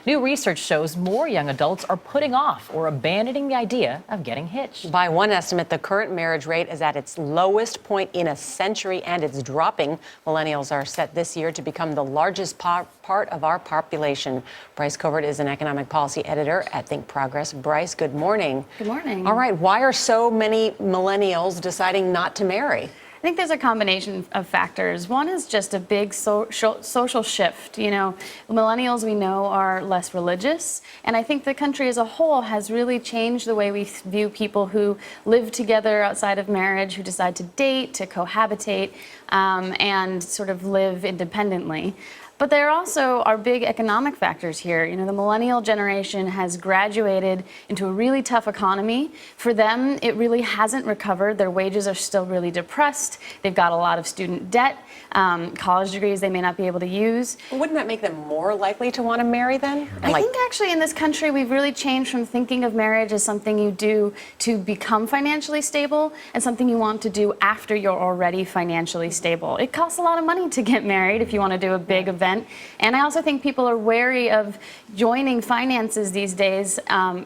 New research shows more young adults are putting off or abandoning the idea of getting hitched. By one estimate, the current marriage rate is at its lowest point in a century, and it's dropping. Millennials are set this year to become the largest part of our population. Bryce Covert is an economic policy editor at ThinkProgress. Bryce, good morning. Good morning. All right, why are so many millennials deciding not to marry? I think there's a combination of factors. One is just a big social shift. You know, millennials we know are less religious, and I think the country as a whole has really changed the way we view people who live together outside of marriage, who decide to date, to cohabitate, and sort of live independently. But there also are big economic factors here. You know, the millennial generation has graduated into a really tough economy. For them, it really hasn't recovered. Their wages are still really depressed. They've got a lot of student debt, college degrees they may not be able to use. Well, wouldn't that make them more likely to want to marry then? I think actually in this country we've really changed from thinking of marriage as something you do to become financially stable and something you want to do after you're already financially stable. It costs a lot of money to get married if you want to do a big event. And I also think people are wary of joining finances these days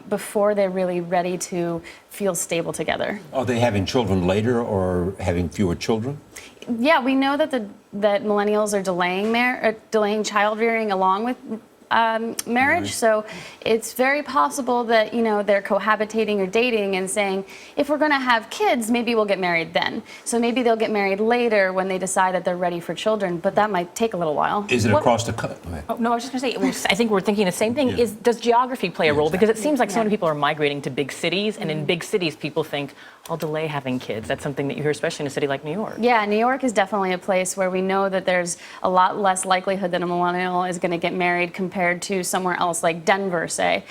before they're really ready to feel stable together. Are they having children later or having fewer children? Yeah, we know that that millennials are delaying child rearing along with marriage, so it's very possible that, you know, they're cohabitating or dating and saying, if we're going to have kids, maybe we'll get married then. So maybe they'll get married later when they decide that they're ready for children, but that might take a little while. Is it across the country? Oh, no, I was just going to say, I think we're thinking the same thing. Yeah. Does geography play a role? Exactly. Because it seems like so many people are migrating to big cities, and in big cities, people think, I'll delay having kids. That's something that you hear, especially in a city like New York. Yeah, New York is definitely a place where we know that there's a lot less likelihood that a millennial is going to get married compared to somewhere else like Denver, say.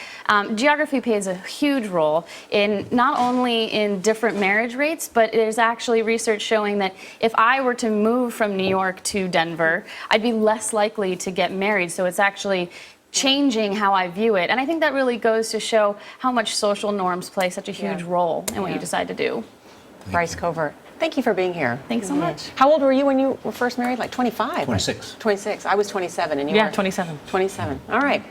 Geography plays a huge role in not only in different marriage rates, but there's actually research showing that if I were to move from New York to Denver, I'd be less likely to get married. So it's actually changing how I view it. And I think that really goes to show how much social norms play such a huge role in what you decide to do. Bryce Covert, thank you for being here. Thanks so much. How old were you when you were first married? Like 25? 26. 26. I was 27, and you were? Yeah, 27. 27. All right.